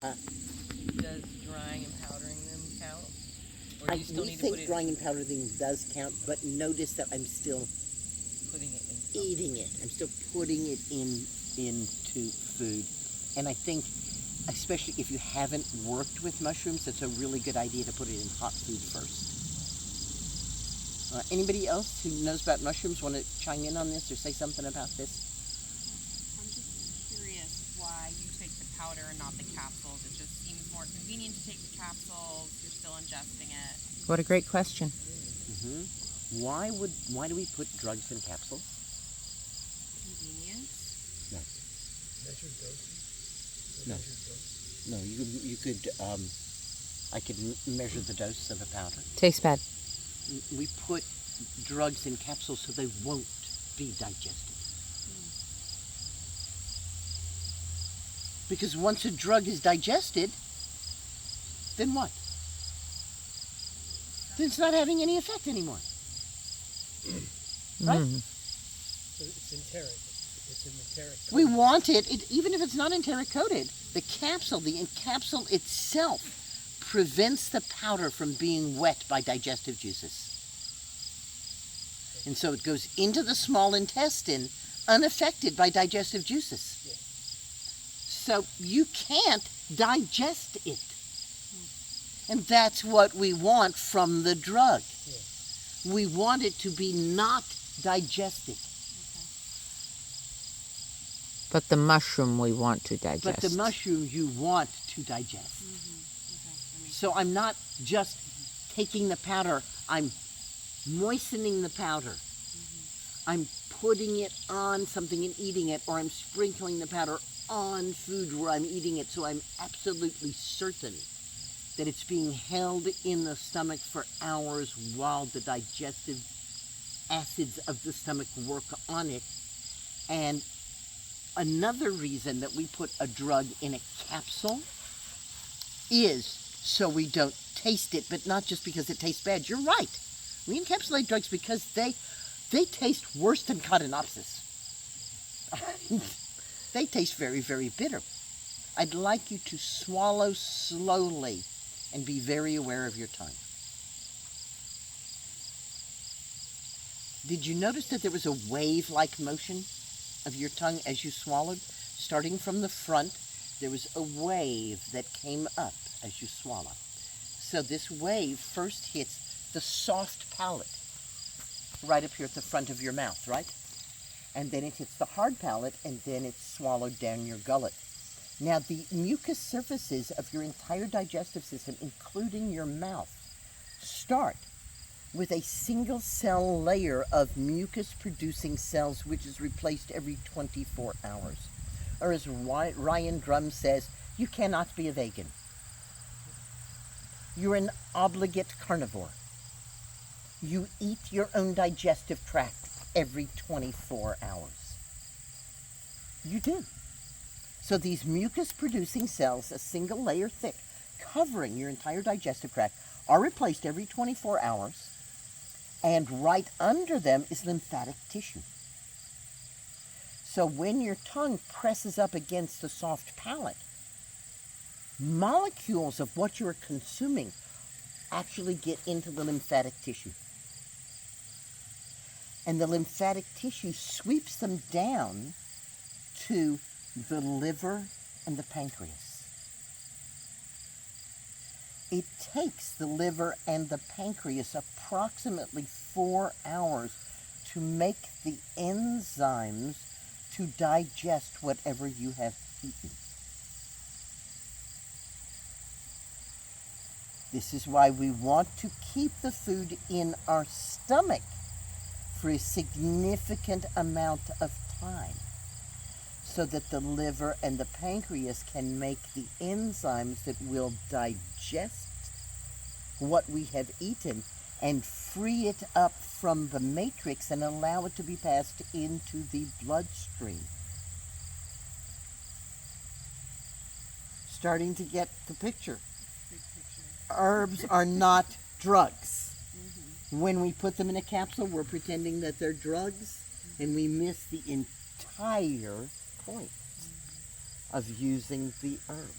Uh, Does drying and powdering them count? Or do you still we need to think put it drying and powdering does count, but notice that I'm still putting it in eating it. I'm still putting it into food, and I think, especially if you haven't worked with mushrooms, it's a really good idea to put it in hot food first. Anybody else who knows about mushrooms want to chime in on this or say something about this? I'm just curious why you take the powder and not the capsules. It just seems more convenient to take the capsules. You're still ingesting it. What a great question. Why do we put drugs in capsules? Convenience. No, Measured doses? No. Measured dose? no. You could. I could measure the dose of a powder. Tastes bad. We put drugs in capsules so they won't be digested. Because once a drug is digested, then what? Then it's not having any effect anymore. Right? So it's enteric. It's an enteric. We want it, even if it's not enteric coated. The capsule itself prevents the powder from being wet by digestive juices. And so it goes into the small intestine unaffected by digestive juices. Yeah. So you can't digest it. And that's what we want from the drug. Yeah. We want it to be not digested. But the mushroom we want to digest. But the mushroom you want to digest. So I'm not just taking the powder, I'm moistening the powder. I'm putting it on something and eating it, or I'm sprinkling the powder on food where I'm eating it, so I'm absolutely certain that it's being held in the stomach for hours while the digestive acids of the stomach work on it. And another reason that we put a drug in a capsule is so we don't taste it, but not just because it tastes bad. You're right. We encapsulate drugs because they taste worse than Cotinopsis. They taste very, very bitter. I'd like you to swallow slowly and be very aware of your tongue. Did you notice that there was a wave-like motion of your tongue as you swallowed? Starting from the front, there was a wave that came up as you swallow. So this wave first hits the soft palate, right up here at the front of your mouth, right? And then it hits the hard palate, and then it's swallowed down your gullet. Now, the mucous surfaces of your entire digestive system, including your mouth, start with a single cell layer of mucus-producing cells, which is replaced every 24 hours. Or as Ryan Drum says, you cannot be a vegan. You're an obligate carnivore. You eat your own digestive tract every 24 hours. You do. So these mucus-producing cells, a single layer thick, covering your entire digestive tract, are replaced every 24 hours, and right under them is lymphatic tissue. So when your tongue presses up against the soft palate, molecules of what you're consuming actually get into the lymphatic tissue. And the lymphatic tissue sweeps them down to the liver and the pancreas. It takes the liver and the pancreas approximately 4 hours to make the enzymes to digest whatever you have eaten. This is why we want to keep the food in our stomach for a significant amount of time, so that the liver and the pancreas can make the enzymes that will digest what we have eaten and free it up from the matrix and allow it to be passed into the bloodstream. Starting to get the picture. Herbs are not drugs. When we put them in a capsule, we're pretending that they're drugs, and we miss the entire point of using the herb.